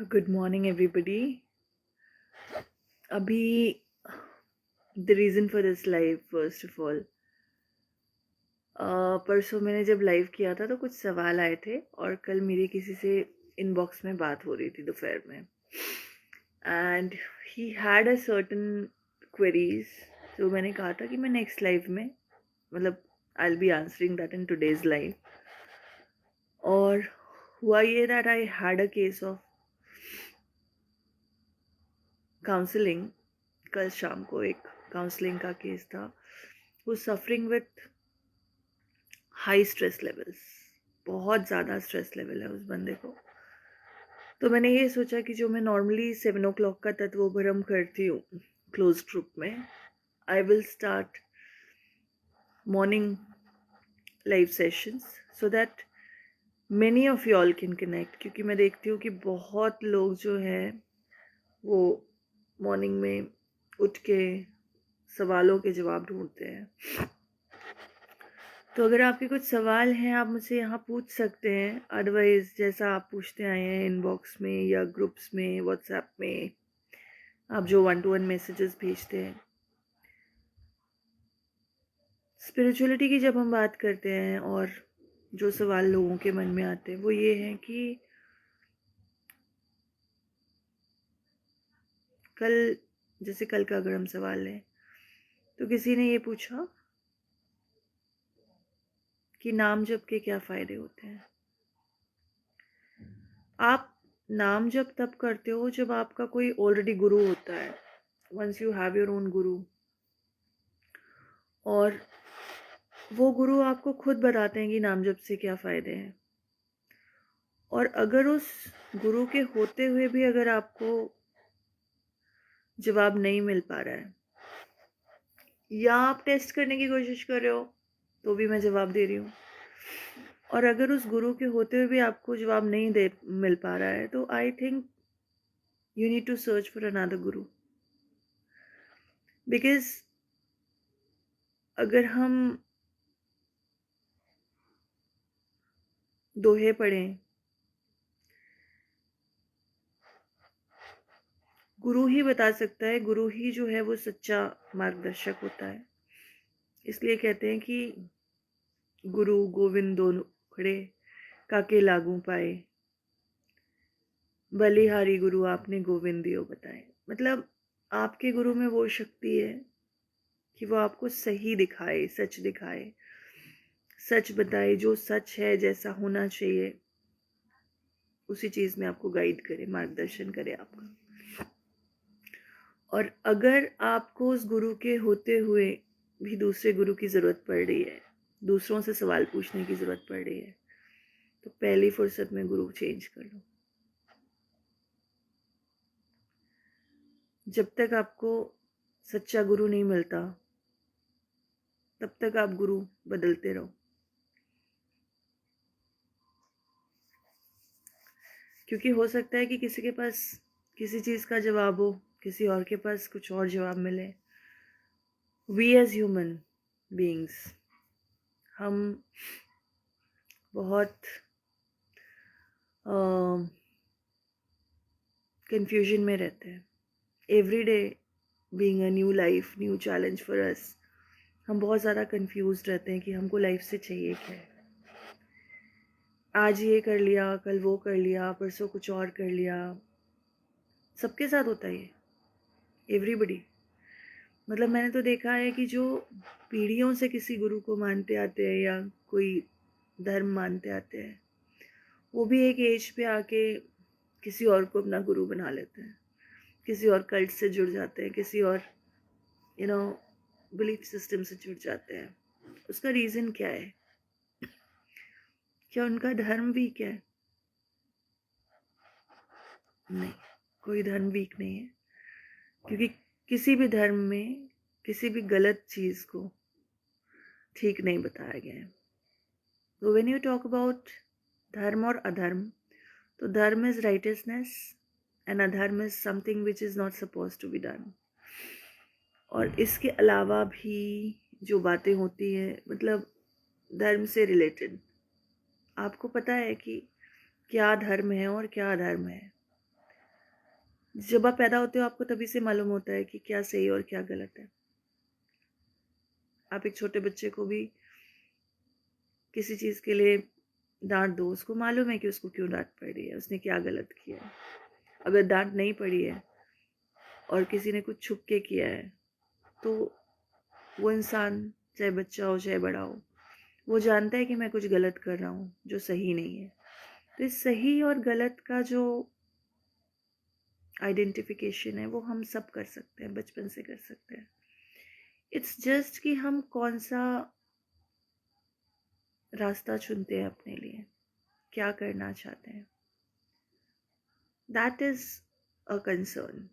Good morning everybody. अभी the reason for this live, first of all, परसों मैंने जब लाइव किया था तो कुछ सवाल आए थे और कल मेरी किसी से इनबॉक्स में बात हो रही थी दोपहर में, and he had a certain queries. तो मैंने कहा था कि मैं नेक्स्ट लाइव में, मतलब आई will be answering that in today's live. और हुआ ये that I had a case of counselling. कल शाम को एक काउंसलिंग का केस था। वो suffering with high stress levels, बहुत ज़्यादा स्ट्रेस लेवल है उस बंदे को। तो मैंने ये सोचा कि जो मैं नॉर्मली 7 o'clock का तत्वोभरम करती हूँ क्लोज ग्रुप में, I will start morning live sessions so that many of you all can connect. क्योंकि मैं देखती हूँ कि बहुत लोग जो हैं वो मॉर्निंग में उठ के सवालों के जवाब ढूंढते हैं। तो अगर आपके कुछ सवाल हैं आप मुझसे यहाँ पूछ सकते हैं। अदरवाइज जैसा आप पूछते आए हैं इनबॉक्स में या ग्रुप्स में, व्हाट्सएप में, आप जो 1-to-1 मैसेजेस भेजते हैं, स्पिरिचुअलिटी की जब हम बात करते हैं और जो सवाल लोगों के मन में आते हैं वो ये हैं कि कल, जैसे कल का अगर हम सवाल लें तो किसी ने ये पूछा कि नाम जप के क्या फ़ायदे होते हैं। आप नाम जप तब करते हो जब आपका कोई ऑलरेडी गुरु होता है, once you have your own guru, और वो गुरु आपको खुद बताते हैं कि नाम जप से क्या फ़ायदे हैं। और अगर उस गुरु के होते हुए भी अगर आपको जवाब नहीं मिल पा रहा है या आप टेस्ट करने की कोशिश कर रहे हो, तो भी मैं जवाब दे रही हूँ। और अगर उस गुरु के होते हुए भी आपको जवाब नहीं दे मिल पा रहा है तो I think you need to search for another guru. Because अगर हम दोहे पढ़ें, गुरु ही बता सकता है, गुरु ही जो है वो सच्चा मार्गदर्शक होता है। इसलिए कहते हैं कि गुरु गोविंद दोनों खड़े काके लागू पाए, बलिहारी गुरु आपने गोविंद दियो बताए। मतलब आपके गुरु में वो शक्ति है कि वो आपको सही दिखाए, सच दिखाए, सच बताए, जो सच है, जैसा होना चाहिए उसी चीज़ में आपको गाइड करे, मार्गदर्शन करे आपका। और अगर आपको उस गुरु के होते हुए भी दूसरे गुरु की ज़रूरत पड़ रही है, दूसरों से सवाल पूछने की ज़रूरत पड़ रही है, तो पहली फुर्सत में गुरु चेंज कर लो। जब तक आपको सच्चा गुरु नहीं मिलता तब तक आप गुरु बदलते रहो। क्योंकि हो सकता है कि किसी के पास किसी चीज़ का जवाब हो, किसी और के पास कुछ और जवाब मिले। वी एज ह्यूमन बीइंग्स, हम बहुत कंफ्यूजन में रहते हैं। Every day being a new life, new challenge for us, हम बहुत ज़्यादा कंफ्यूज रहते हैं कि हमको लाइफ से चाहिए क्या है। आज ये कर लिया, कल वो कर लिया, परसों कुछ और कर लिया। सबके साथ होता है ये, एवरीबडी। मतलब मैंने तो देखा है कि जो पीढ़ियों से किसी गुरु को मानते आते हैं या कोई धर्म मानते आते हैं, वो भी एक एज पे आके किसी और को अपना गुरु बना लेते हैं, किसी और कल्ट से जुड़ जाते हैं, किसी और बिलीफ सिस्टम से जुड़ जाते हैं। उसका रीज़न क्या है? क्या उनका धर्म वीक है? नहीं, कोई धर्म वीक नहीं है। क्योंकि किसी भी धर्म में किसी भी गलत चीज़ को ठीक नहीं बताया गया है। तो व्हेन यू टॉक अबाउट धर्म और अधर्म, तो dharma is righteousness and adharma is something which is not suppose to be done. और इसके अलावा भी जो बातें होती हैं, मतलब धर्म से रिलेटेड, आपको पता है कि क्या धर्म है और क्या अधर्म है। जब आप पैदा होते हो आपको तभी से मालूम होता है कि क्या सही और क्या गलत है। आप एक छोटे बच्चे को भी किसी चीज़ के लिए डांट दो, उसको मालूम है कि उसको क्यों डांट पड़ रही है, उसने क्या गलत किया है। अगर डांट नहीं पड़ी है और किसी ने कुछ छुप के किया है तो वो इंसान, चाहे बच्चा हो चाहे बड़ा हो, वो जानता है कि मैं कुछ गलत कर रहा हूँ जो सही नहीं है। तो इस सही और गलत का जो आइडेंटिफिकेशन है वो हम सब कर सकते हैं, बचपन से कर सकते हैं। इट्स जस्ट कि हम कौन सा रास्ता चुनते हैं अपने लिए, क्या करना चाहते हैं, दैट इज अ कंसर्न।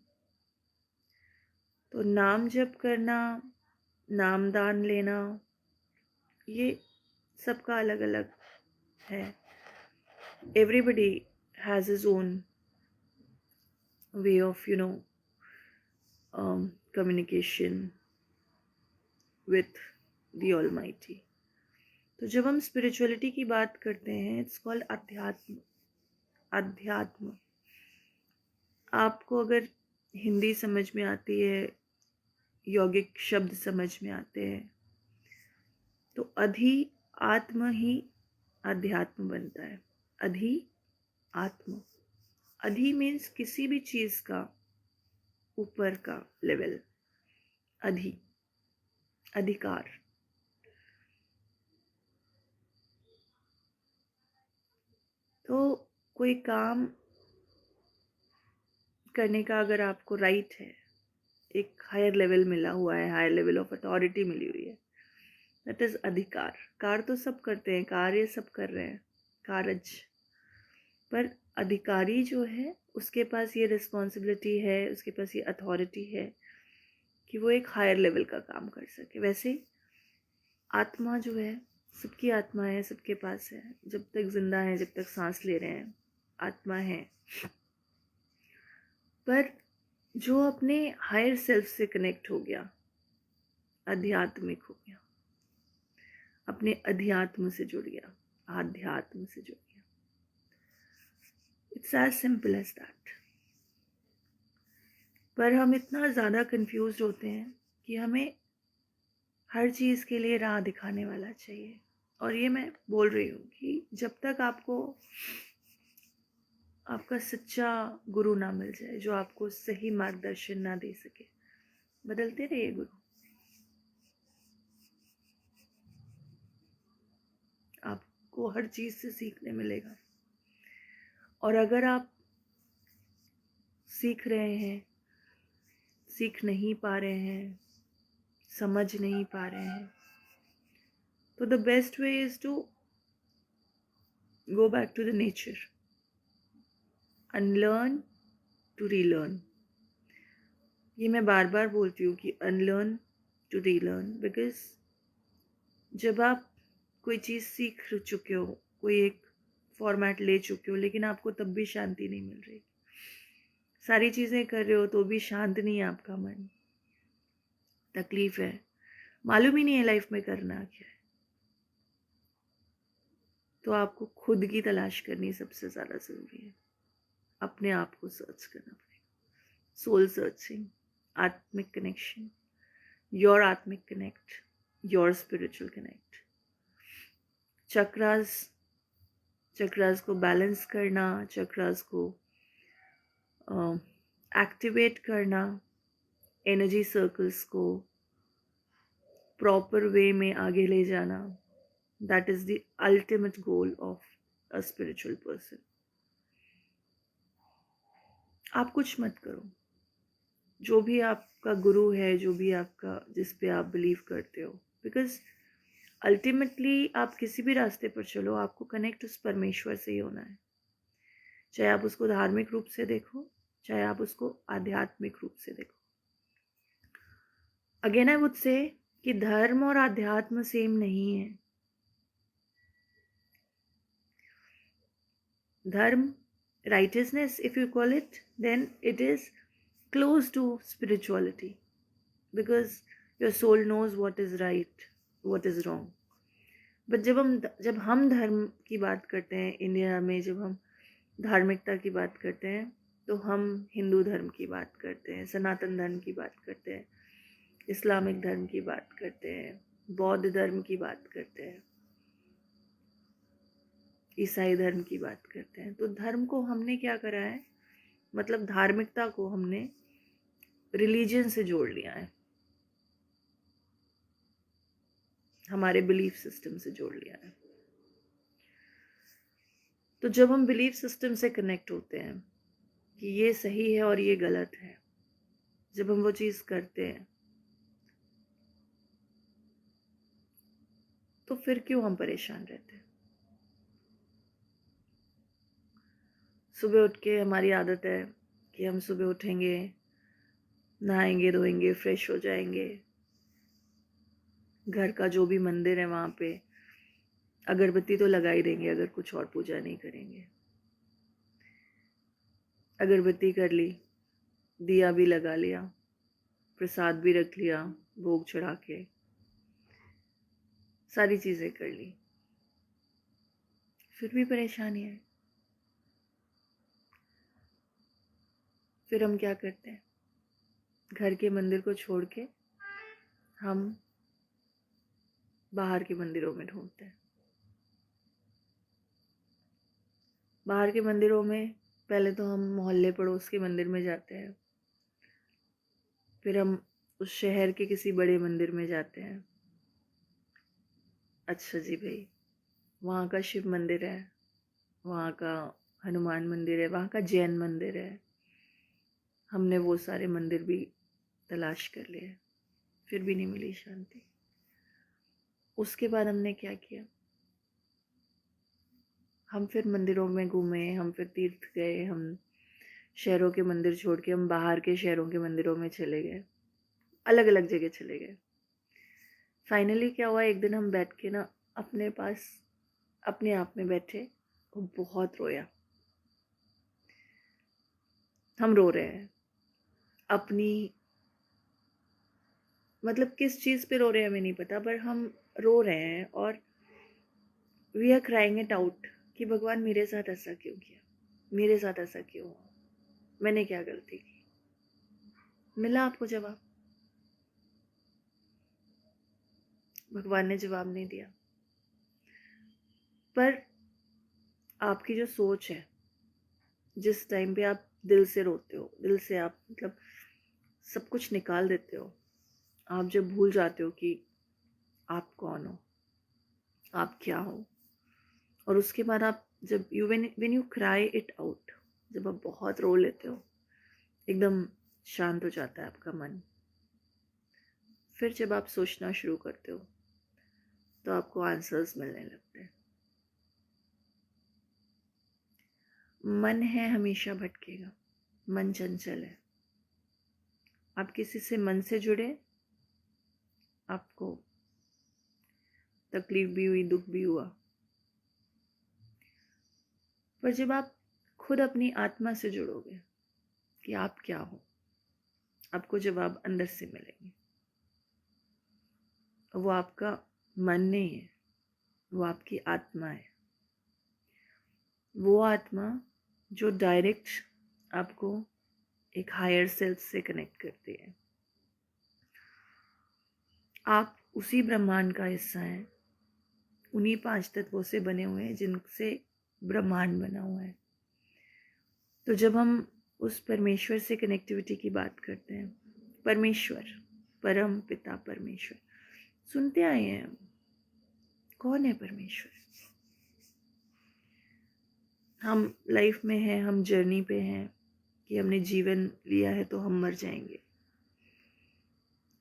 तो नाम जप करना, नामदान लेना, ये सबका अलग अलग है। Everybody has his own way of communication with the almighty. तो जब हम स्पिरिचुअलिटी की बात करते हैं, इट्स कॉल्ड अध्यात्म। अध्यात्म आपको अगर हिंदी समझ में आती है, यौगिक शब्द समझ में आते हैं, तो अधि आत्म ही अध्यात्म बनता है। अधि आत्म, अधि मीन्स किसी भी चीज का ऊपर का लेवल, अधि, अधिकार। तो कोई काम करने का अगर आपको राइट है, एक हायर लेवल मिला हुआ है, हायर लेवल ऑफ अथॉरिटी मिली हुई है, दैट इज अधिकार। कार तो सब करते हैं, कार्य सब कर रहे हैं, कारज, पर अधिकारी जो है उसके पास ये रिस्पॉन्सिबिलिटी है, उसके पास ये अथॉरिटी है कि वो एक हायर लेवल का काम कर सके। वैसे आत्मा जो है, सबकी आत्मा है, सबके पास है, जब तक जिंदा है, जब तक सांस ले रहे हैं, आत्मा है। पर जो अपने हायर सेल्फ से कनेक्ट हो गया, आध्यात्मिक हो गया, अपने अध्यात्म से जुड़ गया, आध्यात्म से जुड़ गया, it's as simple as that. पर हम इतना ज़्यादा कंफ्यूज होते हैं कि हमें हर चीज़ के लिए राह दिखाने वाला चाहिए। और ये मैं बोल रही हूँ कि जब तक आपको आपका सच्चा गुरु ना मिल जाए, जो आपको सही मार्गदर्शन ना दे सके, बदलते रहिए गुरु। आपको हर चीज़ से सीखने मिलेगा। और अगर आप सीख रहे हैं, सीख नहीं पा रहे हैं, समझ नहीं पा रहे हैं, तो the best way is to go back to the nature, unlearn to relearn. ये मैं बार बार बोलती हूँ कि अनलर्न टू रीलर्न, बिकॉज जब आप कोई चीज़ सीख चुके हो, कोई एक फॉर्मेट ले चुके हो, लेकिन आपको तब भी शांति नहीं मिल रही, सारी चीज़ें कर रहे हो तो भी शांत नहीं है आपका मन, तकलीफ है, मालूम ही नहीं है लाइफ में करना क्या है, तो आपको खुद की तलाश करनी सबसे ज़्यादा ज़रूरी है। अपने आप को सर्च करना पड़ेगा, सोल सर्चिंग, आत्मिक कनेक्शन, योर आत्मिक connect, your spiritual connect. Chakras, chakras को बैलेंस करना, चक्रास को एक्टिवेट करना, एनर्जी सर्कल्स को प्रॉपर वे में आगे ले जाना, that is the ultimate goal of a spiritual person. आप कुछ मत करो, जो भी आपका गुरु है, जो भी आपका, जिस पे आप बिलीव करते हो, बिकॉज अल्टीमेटली आप किसी भी रास्ते पर चलो, आपको कनेक्ट उस परमेश्वर से ही होना है। चाहे आप उसको धार्मिक रूप से देखो, चाहे आप उसको आध्यात्मिक रूप से देखो। अगेन आई वुड से कि धर्म और आध्यात्म सेम नहीं है। धर्म, righteousness, if you call it, then it is close to spirituality, because your soul knows what is right, what is wrong. but जब हम धर्म की बात करते हैं इंडिया में, जब हम धार्मिकता की बात करते हैं, तो हम हिंदू धर्म की बात करते हैं, सनातन धर्म की बात करते हैं, इस्लामिक धर्म की बात करते हैं, बौद्ध धर्म की बात करते हैं, ईसाई धर्म की बात करते हैं। तो धर्म को हमने क्या करा है, मतलब धार्मिकता को हमने रिलीजन से जोड़ लिया है, हमारे बिलीफ सिस्टम से जोड़ लिया है। तो जब हम बिलीफ सिस्टम से कनेक्ट होते हैं कि ये सही है और ये गलत है, जब हम वो चीज़ करते हैं, तो फिर क्यों हम परेशान रहते हैं। सुबह उठ के हमारी आदत है कि हम सुबह उठेंगे, नहाएंगे धोएंगे, फ्रेश हो जाएंगे, घर का जो भी मंदिर है वहाँ पे अगरबत्ती तो लगा ही देंगे अगर कुछ और पूजा नहीं करेंगे। अगरबत्ती कर ली, दिया भी लगा लिया, प्रसाद भी रख लिया, भोग चढ़ा के सारी चीज़ें कर ली, फिर भी परेशानी है। फिर हम क्या करते हैं, घर के मंदिर को छोड़ के हम बाहर के मंदिरों में ढूंढते हैं। बाहर के मंदिरों में पहले तो हम मोहल्ले पड़ोस के मंदिर में जाते हैं, फिर हम उस शहर के किसी बड़े मंदिर में जाते हैं। अच्छा जी भाई, वहाँ का शिव मंदिर है, वहाँ का हनुमान मंदिर है, वहाँ का जैन मंदिर है। हमने वो सारे मंदिर भी तलाश कर लिए, फिर भी नहीं मिली शांति। उसके बाद हमने क्या किया, हम फिर मंदिरों में घूमे, हम फिर तीर्थ गए, हम शहरों के मंदिर छोड़ के हम बाहर के शहरों के मंदिरों में चले गए, अलग अलग जगह चले गए। फाइनली क्या हुआ, एक दिन हम बैठ के ना अपने पास अपने आप में बैठे और बहुत रोया। हम रो रहे हैं अपनी, मतलब किस चीज़ पे रो रहे हैं हमें नहीं पता, पर हम रो रहे हैं और we are crying it out कि भगवान मेरे साथ ऐसा क्यों किया, मेरे साथ ऐसा क्यों हुआ, मैंने क्या गलती की। मिला आपको जवाब? भगवान ने जवाब नहीं दिया। पर आपकी जो सोच है, जिस टाइम पे आप दिल से रोते हो, दिल से आप मतलब सब कुछ निकाल देते हो, आप जब भूल जाते हो कि आप कौन हो, आप क्या हो, और उसके बाद आप जब when you cry it out, जब आप बहुत रो लेते हो, एकदम शांत हो जाता है आपका मन। फिर जब आप सोचना शुरू करते हो तो आपको आंसर्स मिलने लगते हैं। मन है हमेशा भटकेगा, मन चंचल है। आप किसी से मन से जुड़े, आपको तकलीफ भी हुई, दुख भी हुआ, पर जब आप खुद अपनी आत्मा से जुड़ोगे कि आप क्या हो, आपको जवाब अंदर से मिलेंगे। वो आपका मन नहीं है, वो आपकी आत्मा है। वो आत्मा जो डायरेक्ट आपको एक हायर सेल्फ से कनेक्ट करती है। आप उसी ब्रह्मांड का हिस्सा हैं, उन्हीं 5 तत्वों से बने हुए हैं जिनसे ब्रह्मांड बना हुआ है। तो जब हम उस परमेश्वर से कनेक्टिविटी की बात करते हैं, परमेश्वर, परम पिता परमेश्वर, सुनते आए हैं हम, कौन है परमेश्वर? हम लाइफ में हैं, हम जर्नी पे हैं कि हमने जीवन लिया है तो हम मर जाएंगे।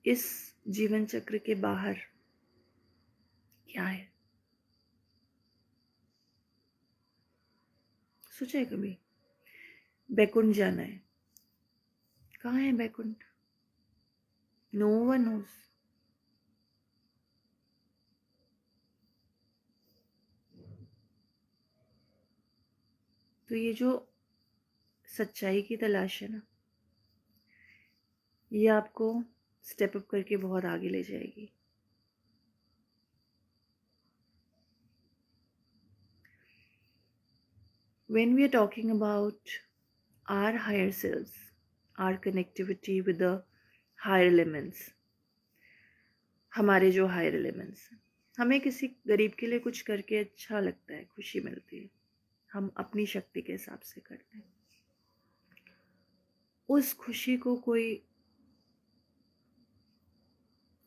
इस जीवन चक्र के बाहर क्या है, सोचा है कभी? बैकुंठ जाना है, कहाँ है बैकुंठ? No one knows. तो ये जो सच्चाई की तलाश है ना, ये आपको स्टेप अप करके बहुत आगे ले जाएगी। When we are talking about our higher selves, our connectivity with the higher elements, हमारे जो हायर एलिमेंट्स हैं। हमें किसी गरीब के लिए कुछ करके अच्छा लगता है, खुशी मिलती है, हम अपनी शक्ति के हिसाब से करते हैं। उस खुशी को कोई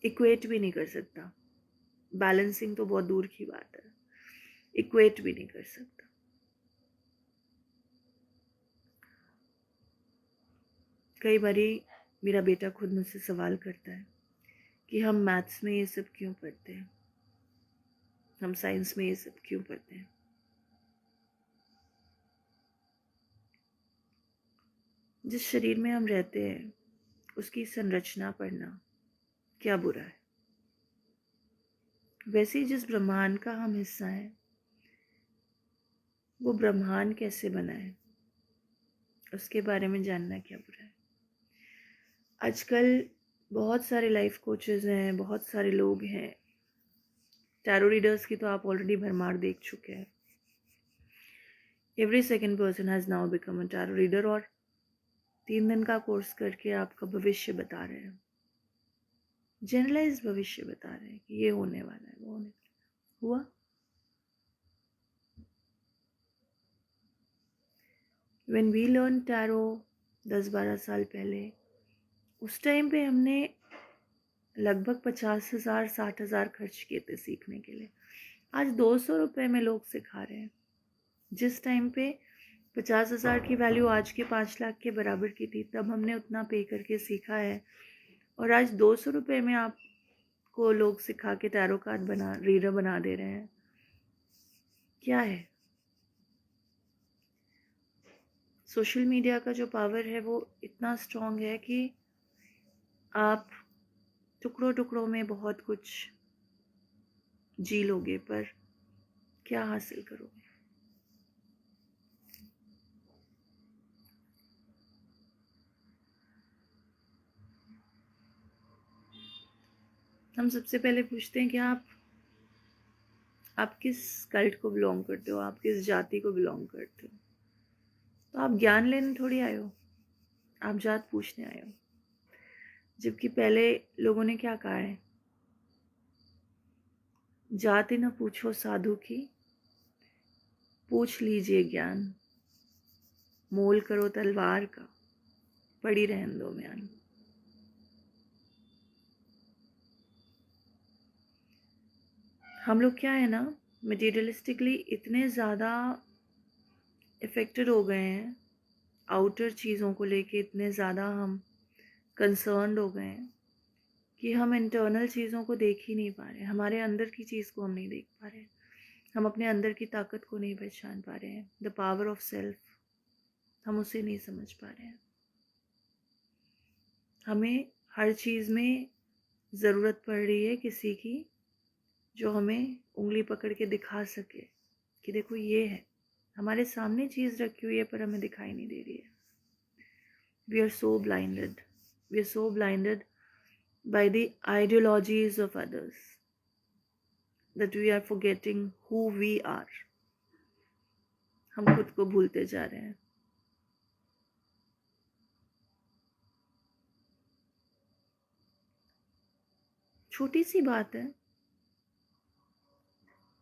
इक्वेट भी नहीं कर सकता, बैलेंसिंग तो बहुत दूर की बात है, इक्वेट भी नहीं कर सकता। कई बारी मेरा बेटा खुद मुझसे सवाल करता है कि हम मैथ्स में ये सब क्यों पढ़ते हैं, हम साइंस में ये सब क्यों पढ़ते हैं। जिस शरीर में हम रहते हैं उसकी संरचना पढ़ना क्या बुरा है। वैसे ही जिस ब्रह्मांड का हम हिस्सा हैं, वो ब्रह्मांड कैसे बना है उसके बारे में जानना क्या बुरा है। आजकल बहुत सारे लाइफ कोचेस हैं, बहुत सारे लोग हैं। टैरो रीडर्स की तो आप ऑलरेडी भरमार देख चुके हैं। Every second person has now become a tarot reader, और 3 दिन का कोर्स करके आपका भविष्य बता रहे हैं, जनरलाइज भविष्य बता रहे हैं कि ये होने वाला है, वो होने हुआ। व्हेन वी लर्न टैरो 10-12 साल पहले, उस टाइम पे हमने लगभग 50,000 60,000 खर्च किए थे सीखने के लिए। आज 200 रुपये में लोग सिखा रहे हैं। जिस टाइम पे 50,000 की वैल्यू आज के 5 लाख के बराबर की थी, तब हमने उतना पे करके सीखा है, और आज 200 रुपये में आपको लोग सिखा के टैरो कार्ड रीडर बना दे रहे हैं। क्या है? सोशल मीडिया का जो पावर है वो इतना स्ट्रॉन्ग है कि आप टुकड़ों टुकड़ों में बहुत कुछ जी लोगे, पर क्या हासिल करोगे। हम सबसे पहले पूछते हैं कि आप किस कल्ट को बिलोंग करते हो, आप किस जाति को बिलोंग करते हो। तो आप ज्ञान लेने थोड़ी आए हो, आप जात पूछने आए हो। जबकि पहले लोगों ने क्या कहा है, जाति न पूछो साधु की, पूछ लीजिए ज्ञान, मोल करो तलवार का, पड़ी रहन दो म्यान। हम लोग क्या है ना, मटेरियलिस्टिकली इतने ज़्यादा इफ़ेक्टेड हो गए हैं, आउटर चीज़ों को लेके इतने ज़्यादा हम कंसर्न्ड हो गए हैं कि हम इंटरनल चीज़ों को देख ही नहीं पा रहे। हमारे अंदर की चीज़ को हम नहीं देख पा रहे, हम अपने अंदर की ताकत को नहीं पहचान पा रहे हैं। द पावर ऑफ सेल्फ, हम उसे नहीं समझ पा रहे हैं। हमें हर चीज़ में ज़रूरत पड़ रही है किसी की जो हमें उंगली पकड़ के दिखा सके कि देखो ये है, हमारे सामने चीज़ रखी हुई है पर हमें दिखाई नहीं दे रही है। We are so blinded by the ideologies of others that we are forgetting who we are. हम खुद को भूलते जा रहे हैं। छोटी सी बात है,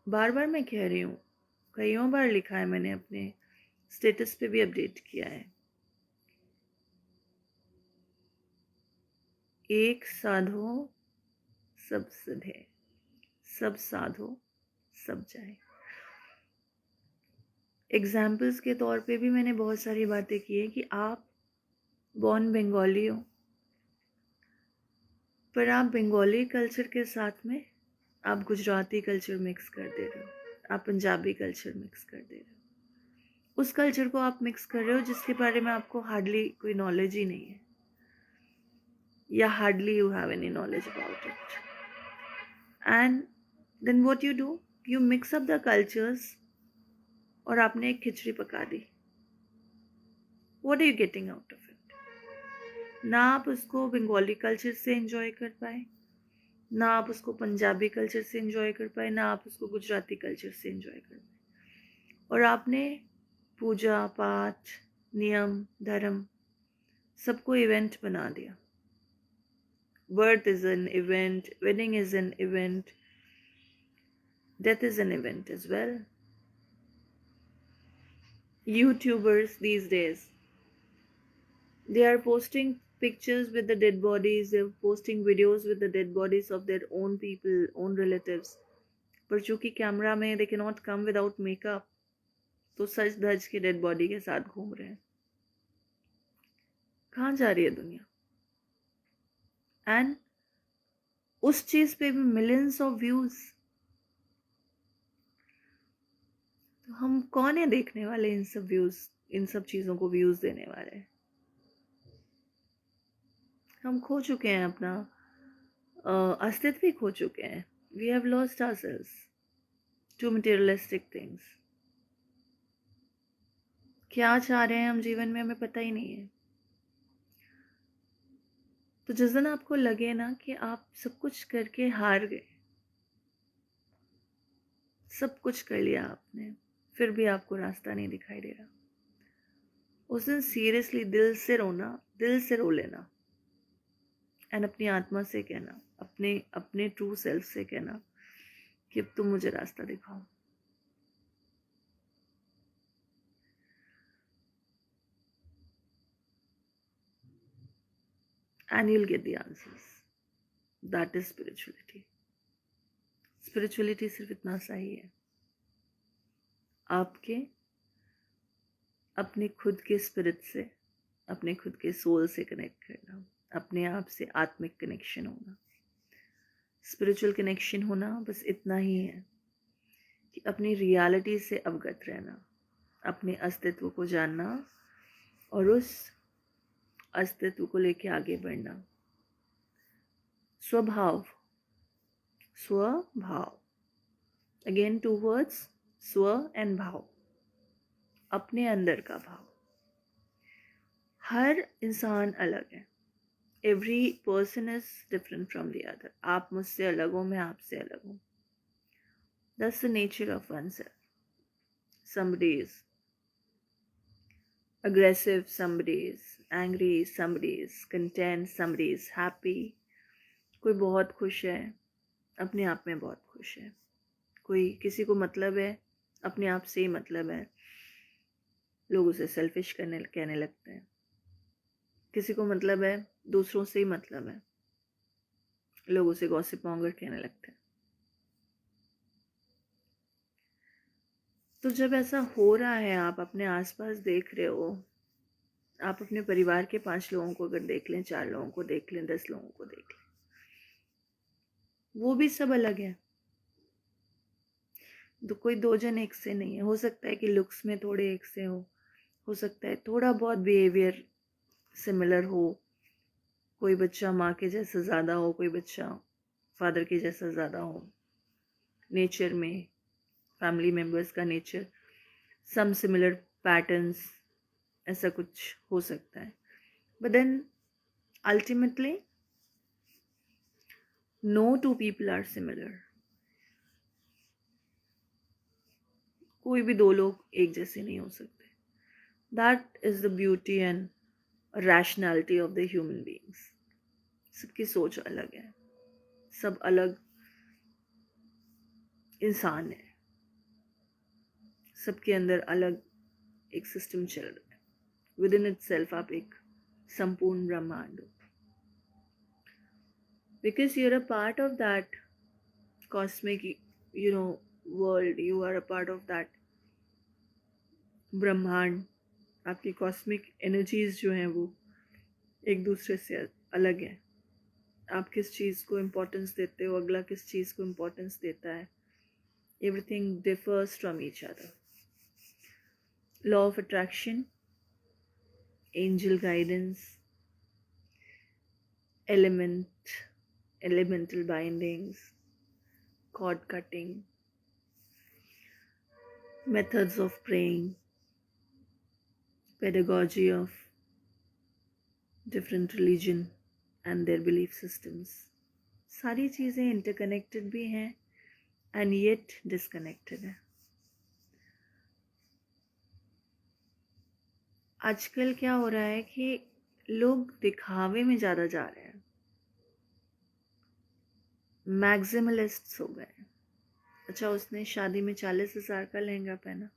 बार बार मैं कह रही हूँ, कईयों बार लिखा है मैंने, अपने स्टेटस पे भी अपडेट किया है। एक साधो सब सधे, सब साधो सब जाए। एग्जाम्पल्स के तौर पे भी मैंने बहुत सारी बातें की है कि आप बॉर्न बंगाली हो, पर आप बंगाली कल्चर के साथ में आप गुजराती कल्चर मिक्स कर दे रहे हो, आप पंजाबी कल्चर मिक्स कर दे रहे हो। उस कल्चर को आप मिक्स कर रहे हो जिसके बारे में आपको हार्डली कोई नॉलेज ही नहीं है, या hardly you have any knowledge about it. And then what you do, you mix up the cultures, और आपने एक खिचड़ी पका दी। What are you getting out of it? ना आप उसको बंगाली कल्चर से एंजॉय कर पाए, ना आप उसको पंजाबी कल्चर से एंजॉय कर पाए, ना आप उसको गुजराती कल्चर से एंजॉय कर पाए। और आपने पूजा पाठ, नियम, धर्म सबको इवेंट बना दिया. Birth is an event, wedding is an event, death is an event as well. YouTubers these days, they are posting pictures with the dead bodies, they're posting videos with the dead bodies of their own people, own relatives. पर चूंकि camera में they cannot come without makeup, तो सच धज के dead body के साथ घूम रहे हैं. कहाँ जा रही है दुनिया? एंड उस चीज पे भी मिलियंस ऑफ व्यूज. तो हम कौन है देखने वाले इन सब व्यूज, इन सब चीजों को व्यूज देने वाले? हम खो चुके हैं अपना अस्तित्व ही खो चुके हैं. We have lost ourselves to materialistic things. क्या चाह रहे हैं हम जीवन में हमें पता ही नहीं है. तो जिस दिन आपको लगे ना कि आप सब कुछ करके हार गए, सब कुछ कर लिया आपने, फिर भी आपको रास्ता नहीं दिखाई दे रहा, उस दिन सीरियसली दिल से रोना, दिल से रो लेना. एंड अपनी आत्मा से कहना, अपने अपने ट्रू सेल्फ से कहना कि अब तुम मुझे रास्ता दिखाओ. And you'll get the answers. That is spirituality. Spirituality सिर्फ इतना सा ही है, आपके अपने खुद के स्पिरिट से, अपने खुद के सोल से कनेक्ट करना, अपने आप से आत्मिक कनेक्शन होना. स्पिरिचुअल कनेक्शन होना बस इतना ही है कि अपनी रियलिटी से अवगत रहना, अपने अस्तित्व को जानना और उस अस्तित्व को लेके आगे बढ़ना. स्वभाव, स्वभाव, अगेन टू वर्ड्स, स्व एंड भाव. अपने अंदर का भाव. हर इंसान अलग है. Every person is different from the other. आप मुझसे अलग हो, मैं आपसे अलग हूँ. That's the nature of one self. somebody is aggressive, somebody is angry, somebody is content, somebody is happy. कोई बहुत खुश है, अपने आप में बहुत खुश है. कोई किसी को मतलब है, अपने आप से ही मतलब है, लोग उसे सेल्फिश कहने लगते हैं. किसी को मतलब है, दूसरों से ही मतलब है, लोग उसे गॉसिप मॉन्गर कहने लगते हैं. तो जब ऐसा हो रहा है, आप अपने आसपास देख रहे हो, आप अपने परिवार के 5 लोगों को अगर देख लें, 4 लोगों को देख लें, 10 लोगों को देख लें, वो भी सब अलग है. तो कोई 2 जन एक से नहीं है. हो सकता है कि लुक्स में थोड़े एक से हो सकता है थोड़ा बहुत बिहेवियर सिमिलर हो. कोई बच्चा माँ के जैसा ज़्यादा हो, कोई बच्चा फादर के जैसा ज़्यादा हो. नेचर में, फैमिली मेम्बर्स का नेचर, सम सिमिलर पैटर्न्स, ऐसा कुछ हो सकता है. But then ultimately no two people are similar. कोई भी 2 लोग एक जैसे नहीं हो सकते. That is the beauty and rationality of the human beings. सबकी सोच अलग है, सब अलग इंसान है, सबके अंदर अलग एक सिस्टम चल रहा है. विद इन इट सेल्फ आप एक संपूर्ण ब्रह्मांड हो. Because you are a part of that cosmic world. You are a part of that brahmand. आपकी कॉस्मिक एनर्जीज जो हैं वो एक दूसरे से अलग है. आप किस चीज़ को इम्पोर्टेंस देते हो, अगला किस चीज़ को इम्पोर्टेंस देता है. Everything differs from each other. Law of attraction, angel guidance, elemental bindings, cord cutting, methods of praying, pedagogy of different religion and their belief systems. सारी चीज़ें इंटरकनेक्टेड भी हैं एंड येट डिसकनेक्टेड है. आजकल क्या हो रहा है कि लोग दिखावे में ज़्यादा जा रहे हैं, मैक्सिमलिस्ट्स हो गए हैं। अच्छा, उसने शादी में 40,000 का लहंगा पहना,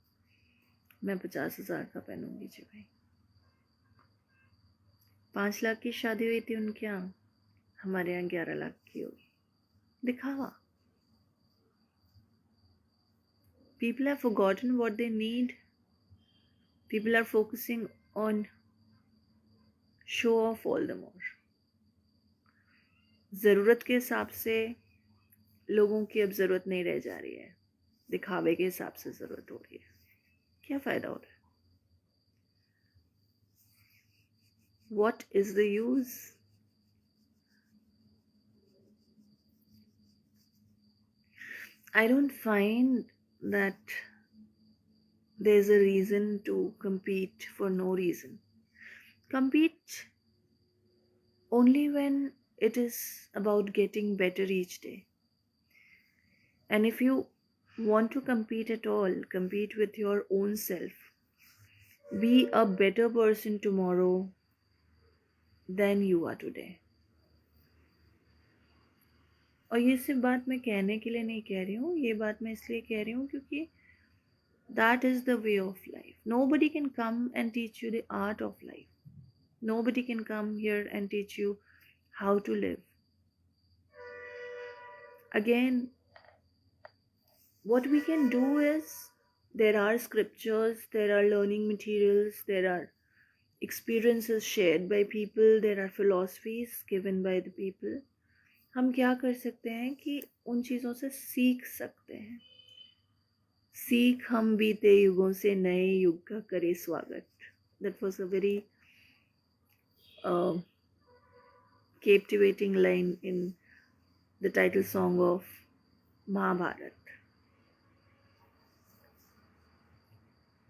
मैं 50,000 का पहनूंगी जी भाई। 5 लाख की शादी हुई थी उनके यहाँ, हमारे यहाँ 11 लाख की होगी। दिखावा। People have forgotten what they need. People are focusing on show off all the more. ज़रूरत के हिसाब से लोगों की अब ज़रूरत नहीं रह जा रही है, दिखावे के हिसाब से ज़रूरत हो रही है। क्या फ़ायदा हो रहा है? What is the use? I don't find that there's a reason to compete for no reason. Compete only when it is about getting better each day. And if you want to compete at all, compete with your own self. Be a better person tomorrow than you are today. और ये सिर्फ बात मैं कहने के लिए नहीं कह रही हूँ, ये बात मैं इसलिए कह रही हूँ क्योंकि that is the way of life. Nobody can come and teach you the art of life. Nobody can come here and teach you how to live. Again, what we can do is, there are scriptures, there are learning materials, there are experiences shared by people, there are philosophies given by the people. हम क्या कर सकते हैं कि उन चीज़ों से सीख सकते हैं। सीख हम बीते युगों से नए युग का करे स्वागत. That was a very captivating line in the title song of Mahabharat.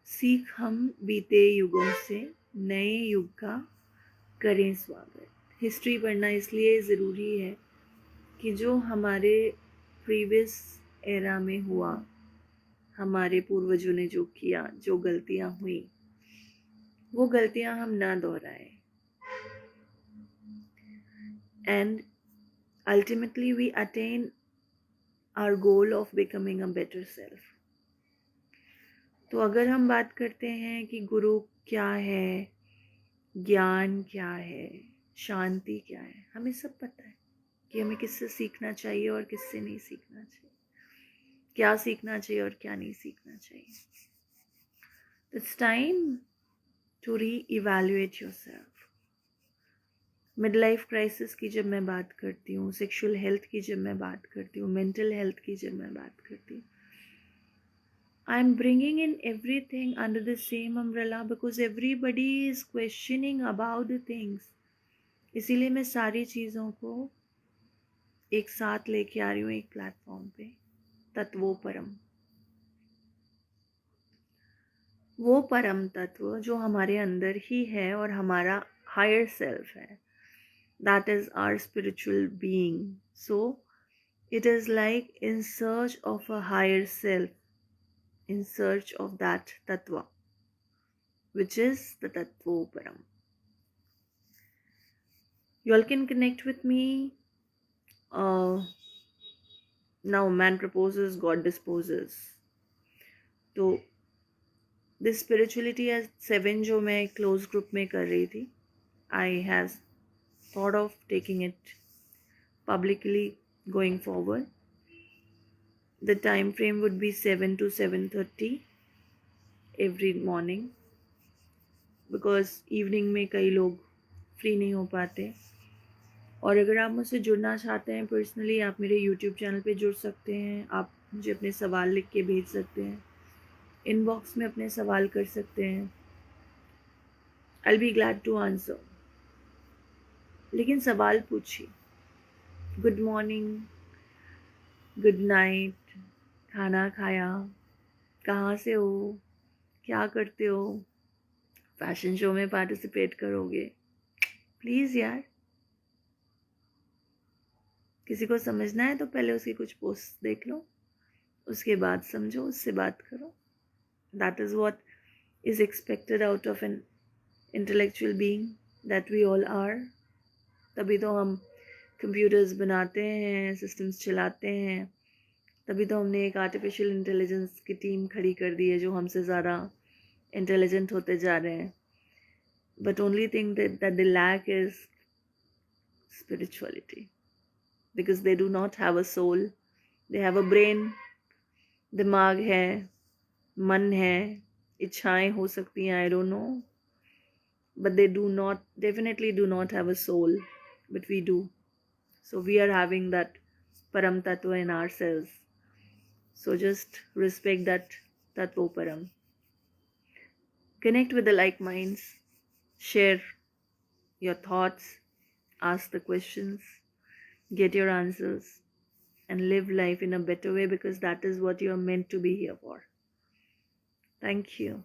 सीख हम बीते युगों से नए युग का करें स्वागत. हिस्ट्री पढ़ना इसलिए ज़रूरी है कि जो हमारे प्रीवियस एरा में हुआ, हमारे पूर्वजों ने जो किया, जो गलतियां हुई, वो गलतियां हम ना दोहराएं. And ultimately we attain our goal of becoming a better self. तो अगर हम बात करते हैं कि गुरु क्या है, ज्ञान क्या है, शांति क्या है, हमें सब पता है कि हमें किससे सीखना चाहिए और किससे नहीं सीखना चाहिए, क्या सीखना चाहिए और क्या नहीं सीखना चाहिए. It's time to re-evaluate yourself. Mid life crisis की जब मैं बात करती हूँ, सेक्सुअल हेल्थ की जब मैं बात करती हूँ, मेंटल हेल्थ की जब मैं बात करती हूँ, I am bringing in everything under the same umbrella because everybody is questioning about the things. इसीलिए मैं सारी चीज़ों को एक साथ लेके आ रही हूँ एक प्लेटफॉर्म पे. तत्वोपरम, वो परम तत्व जो हमारे अंदर ही है और हमारा हायर सेल्फ है. That is our spiritual being. So it is like in search of a higher self, in search of that tattva, which is the Tattvoparam. You all can connect with me. Now man proposes, God disposes. तो this spirituality as 7 जो मैं close group में कर रही थी, I have thought of taking it publicly going forward. The time frame would be 7 to 7:30 every morning, because evening में कई लोग फ्री नहीं हो पाते. और अगर आप मुझसे जुड़ना चाहते हैं पर्सनली, आप मेरे यूट्यूब चैनल पे जुड़ सकते हैं. आप मुझे अपने सवाल लिख के भेज सकते हैं, इनबॉक्स में अपने सवाल कर सकते हैं. I will be glad to answer. लेकिन सवाल पूछिए. गुड मॉर्निंग, गुड नाइट, खाना खाया, कहाँ से हो, क्या करते हो, फैशन शो में पार्टिसिपेट करोगे, प्लीज़ यार. किसी को समझना है तो पहले उसकी कुछ पोस्ट देख लो, उसके बाद समझो, उससे बात करो. That is what is expected out of an intellectual being that we all are. तभी तो हम कंप्यूटर्स बनाते हैं, सिस्टम्स चलाते हैं, तभी तो हमने एक आर्टिफिशियल इंटेलिजेंस की टीम खड़ी कर दी है जो हमसे ज़्यादा इंटेलिजेंट होते जा रहे हैं। But only thing that they lack is spirituality, because they do not have a soul. They have a brain, दिमाग है, मन है, इच्छाएं हो सकती हैं, I don't know, but they do not, definitely do not have a soul, but we do. So we are having that Param Tattva in ourselves. So just respect that Tattva Param. Connect with the like minds, share your thoughts, ask the questions, get your answers, and live life in a better way, because that is what you are meant to be here for. Thank you.